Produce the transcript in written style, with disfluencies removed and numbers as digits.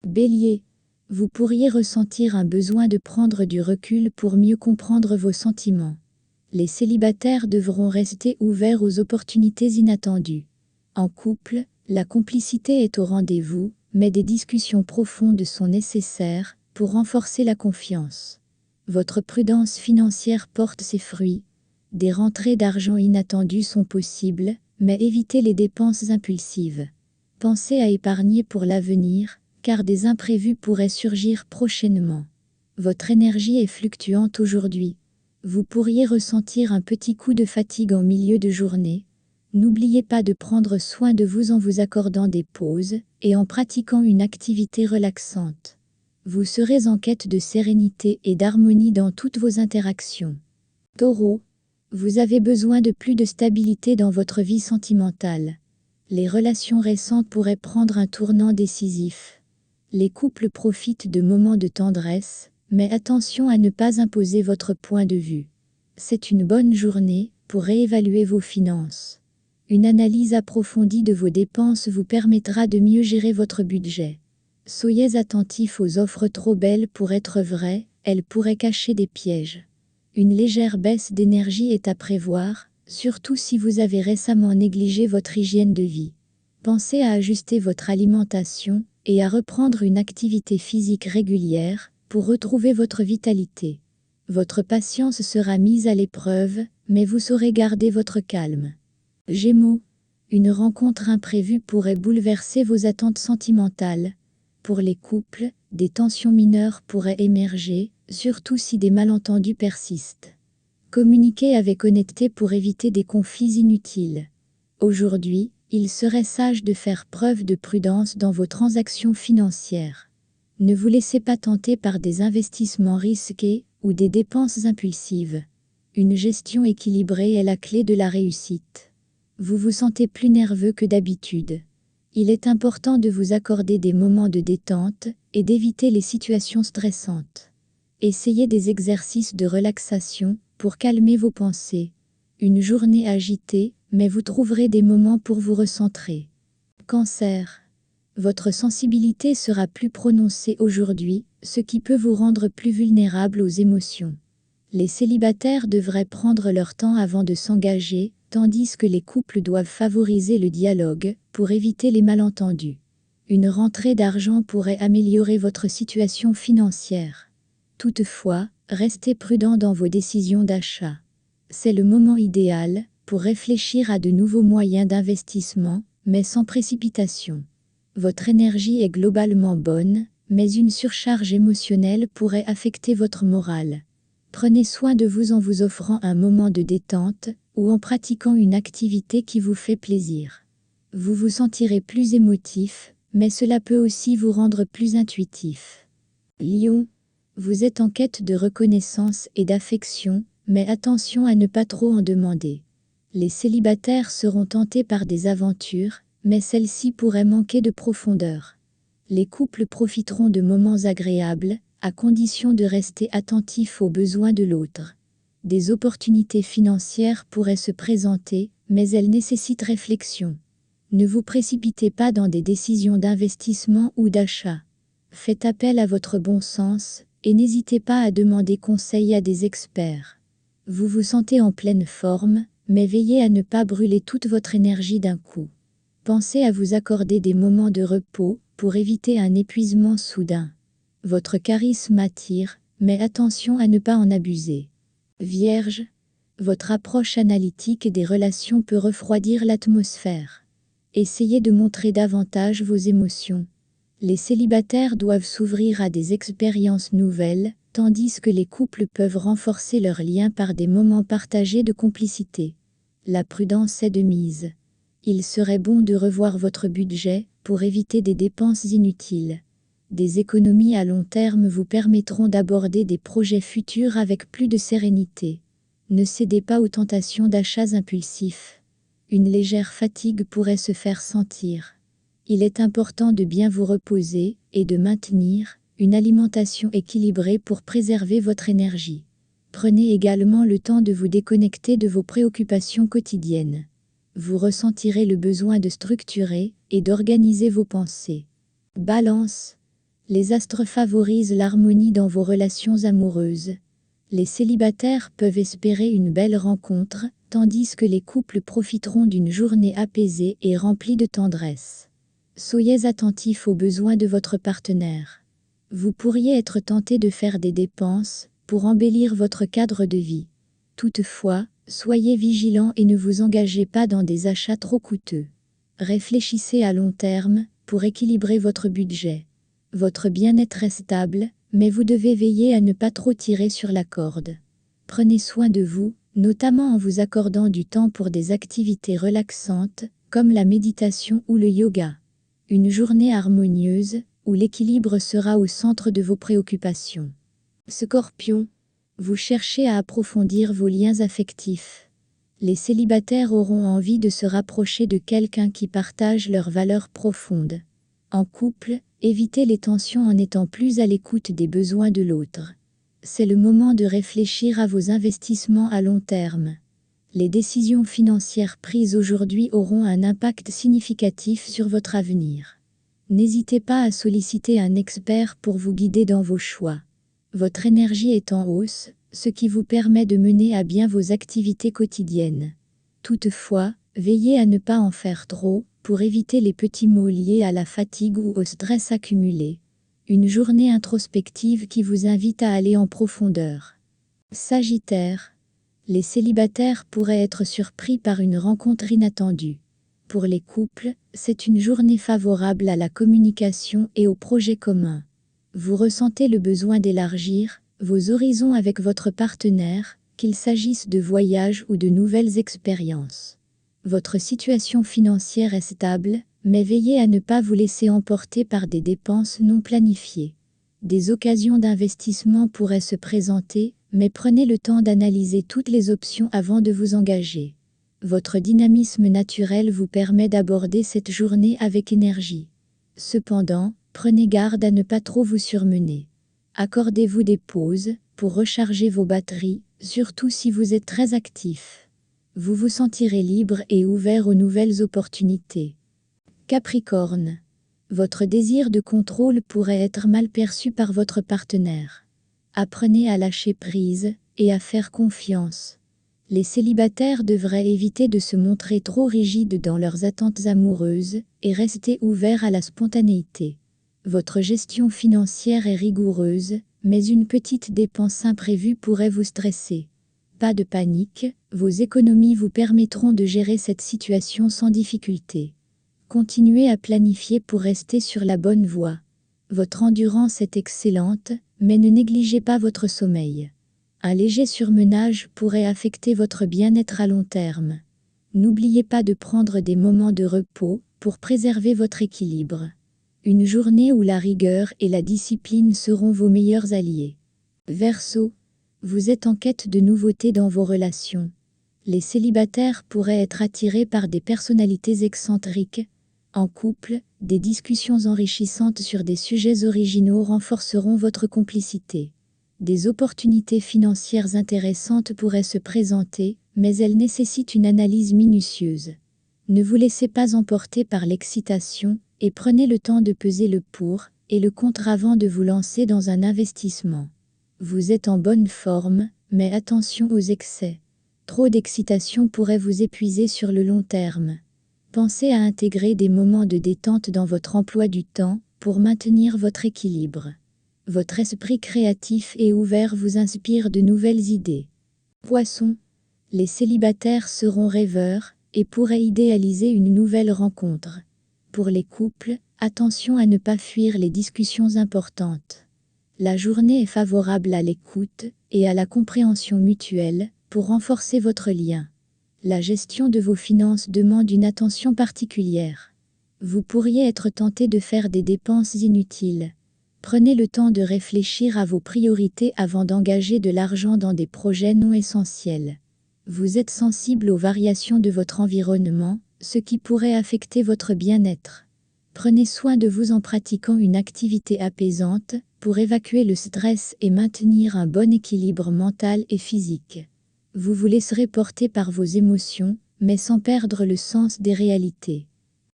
Bélier, vous pourriez ressentir un besoin de prendre du recul pour mieux comprendre vos sentiments. Les célibataires devront rester ouverts aux opportunités inattendues. En couple, la complicité est au rendez-vous, mais des discussions profondes sont nécessaires pour renforcer la confiance. Votre prudence financière porte ses fruits. Des rentrées d'argent inattendues sont possibles, mais évitez les dépenses impulsives. Pensez à épargner pour l'avenir, car des imprévus pourraient surgir prochainement. Votre énergie est fluctuante aujourd'hui. Vous pourriez ressentir un petit coup de fatigue en milieu de journée. N'oubliez pas de prendre soin de vous en vous accordant des pauses et en pratiquant une activité relaxante. Vous serez en quête de sérénité et d'harmonie dans toutes vos interactions. Taureau, vous avez besoin de plus de stabilité dans votre vie sentimentale. Les relations récentes pourraient prendre un tournant décisif. Les couples profitent de moments de tendresse, mais attention à ne pas imposer votre point de vue. C'est une bonne journée pour réévaluer vos finances. Une analyse approfondie de vos dépenses vous permettra de mieux gérer votre budget. Soyez attentifs aux offres trop belles pour être vraies, elles pourraient cacher des pièges. Une légère baisse d'énergie est à prévoir, surtout si vous avez récemment négligé votre hygiène de vie. Pensez à ajuster votre alimentation et à reprendre une activité physique régulière pour retrouver votre vitalité. Votre patience sera mise à l'épreuve, mais vous saurez garder votre calme. Gémeaux, une rencontre imprévue pourrait bouleverser vos attentes sentimentales. Pour les couples, des tensions mineures pourraient émerger, surtout si des malentendus persistent. Communiquez avec honnêteté pour éviter des conflits inutiles. Aujourd'hui, il serait sage de faire preuve de prudence dans vos transactions financières. Ne vous laissez pas tenter par des investissements risqués ou des dépenses impulsives. Une gestion équilibrée est la clé de la réussite. Vous vous sentez plus nerveux que d'habitude. Il est important de vous accorder des moments de détente et d'éviter les situations stressantes. Essayez des exercices de relaxation pour calmer vos pensées. Une journée agitée, mais vous trouverez des moments pour vous recentrer. Cancer. Votre sensibilité sera plus prononcée aujourd'hui, ce qui peut vous rendre plus vulnérable aux émotions. Les célibataires devraient prendre leur temps avant de s'engager, tandis que les couples doivent favoriser le dialogue pour éviter les malentendus. Une rentrée d'argent pourrait améliorer votre situation financière. Toutefois, restez prudent dans vos décisions d'achat. C'est le moment idéal pour réfléchir à de nouveaux moyens d'investissement, mais sans précipitation. Votre énergie est globalement bonne, mais une surcharge émotionnelle pourrait affecter votre morale. Prenez soin de vous en vous offrant un moment de détente ou en pratiquant une activité qui vous fait plaisir. Vous vous sentirez plus émotif, mais cela peut aussi vous rendre plus intuitif. Lion, vous êtes en quête de reconnaissance et d'affection, mais attention à ne pas trop en demander. Les célibataires seront tentés par des aventures, mais celles-ci pourraient manquer de profondeur. Les couples profiteront de moments agréables, à condition de rester attentifs aux besoins de l'autre. Des opportunités financières pourraient se présenter, mais elles nécessitent réflexion. Ne vous précipitez pas dans des décisions d'investissement ou d'achat. Faites appel à votre bon sens, et n'hésitez pas à demander conseil à des experts. Vous vous sentez en pleine forme, mais veillez à ne pas brûler toute votre énergie d'un coup. Pensez à vous accorder des moments de repos pour éviter un épuisement soudain. Votre charisme attire, mais attention à ne pas en abuser. Vierge, votre approche analytique des relations peut refroidir l'atmosphère. Essayez de montrer davantage vos émotions. Les célibataires doivent s'ouvrir à des expériences nouvelles, tandis que les couples peuvent renforcer leurs liens par des moments partagés de complicité. La prudence est de mise. Il serait bon de revoir votre budget pour éviter des dépenses inutiles. Des économies à long terme vous permettront d'aborder des projets futurs avec plus de sérénité. Ne cédez pas aux tentations d'achats impulsifs. Une légère fatigue pourrait se faire sentir. Il est important de bien vous reposer et de maintenir une alimentation équilibrée pour préserver votre énergie. Prenez également le temps de vous déconnecter de vos préoccupations quotidiennes. Vous ressentirez le besoin de structurer et d'organiser vos pensées. Balance. Les astres favorisent l'harmonie dans vos relations amoureuses. Les célibataires peuvent espérer une belle rencontre, tandis que les couples profiteront d'une journée apaisée et remplie de tendresse. Soyez attentifs aux besoins de votre partenaire. Vous pourriez être tenté de faire des dépenses pour embellir votre cadre de vie. Toutefois, soyez vigilants et ne vous engagez pas dans des achats trop coûteux. Réfléchissez à long terme pour équilibrer votre budget. Votre bien-être est stable, mais vous devez veiller à ne pas trop tirer sur la corde. Prenez soin de vous, notamment en vous accordant du temps pour des activités relaxantes, comme la méditation ou le yoga. Une journée harmonieuse, où l'équilibre sera au centre de vos préoccupations. Scorpion, vous cherchez à approfondir vos liens affectifs. Les célibataires auront envie de se rapprocher de quelqu'un qui partage leurs valeurs profondes. En couple, évitez les tensions en étant plus à l'écoute des besoins de l'autre. C'est le moment de réfléchir à vos investissements à long terme. Les décisions financières prises aujourd'hui auront un impact significatif sur votre avenir. N'hésitez pas à solliciter un expert pour vous guider dans vos choix. Votre énergie est en hausse, ce qui vous permet de mener à bien vos activités quotidiennes. Toutefois, veillez à ne pas en faire trop, pour éviter les petits maux liés à la fatigue ou au stress accumulé. Une journée introspective qui vous invite à aller en profondeur. Sagittaire, les célibataires pourraient être surpris par une rencontre inattendue. Pour les couples, c'est une journée favorable à la communication et aux projets communs. Vous ressentez le besoin d'élargir vos horizons avec votre partenaire, qu'il s'agisse de voyages ou de nouvelles expériences. Votre situation financière est stable, mais veillez à ne pas vous laisser emporter par des dépenses non planifiées. Des occasions d'investissement pourraient se présenter, mais prenez le temps d'analyser toutes les options avant de vous engager. Votre dynamisme naturel vous permet d'aborder cette journée avec énergie. Cependant, prenez garde à ne pas trop vous surmener. Accordez-vous des pauses pour recharger vos batteries, surtout si vous êtes très actif. Vous vous sentirez libre et ouvert aux nouvelles opportunités. Capricorne, votre désir de contrôle pourrait être mal perçu par votre partenaire. Apprenez à lâcher prise et à faire confiance. Les célibataires devraient éviter de se montrer trop rigides dans leurs attentes amoureuses et rester ouverts à la spontanéité. Votre gestion financière est rigoureuse, mais une petite dépense imprévue pourrait vous stresser. Pas de panique, vos économies vous permettront de gérer cette situation sans difficulté. Continuez à planifier pour rester sur la bonne voie. Votre endurance est excellente, mais ne négligez pas votre sommeil. Un léger surmenage pourrait affecter votre bien-être à long terme. N'oubliez pas de prendre des moments de repos pour préserver votre équilibre. Une journée où la rigueur et la discipline seront vos meilleurs alliés. Verseau, vous êtes en quête de nouveautés dans vos relations. Les célibataires pourraient être attirés par des personnalités excentriques. En couple, des discussions enrichissantes sur des sujets originaux renforceront votre complicité. Des opportunités financières intéressantes pourraient se présenter, mais elles nécessitent une analyse minutieuse. Ne vous laissez pas emporter par l'excitation, et prenez le temps de peser le pour et le contre avant de vous lancer dans un investissement. Vous êtes en bonne forme, mais attention aux excès. Trop d'excitation pourrait vous épuiser sur le long terme. Pensez à intégrer des moments de détente dans votre emploi du temps, pour maintenir votre équilibre. Votre esprit créatif et ouvert vous inspire de nouvelles idées. Poisson, les célibataires seront rêveurs et pourraient idéaliser une nouvelle rencontre. Pour les couples, attention à ne pas fuir les discussions importantes. La journée est favorable à l'écoute et à la compréhension mutuelle pour renforcer votre lien. La gestion de vos finances demande une attention particulière. Vous pourriez être tenté de faire des dépenses inutiles. Prenez le temps de réfléchir à vos priorités avant d'engager de l'argent dans des projets non essentiels. Vous êtes sensible aux variations de votre environnement, ce qui pourrait affecter votre bien-être. Prenez soin de vous en pratiquant une activité apaisante pour évacuer le stress et maintenir un bon équilibre mental et physique. Vous vous laisserez porter par vos émotions, mais sans perdre le sens des réalités.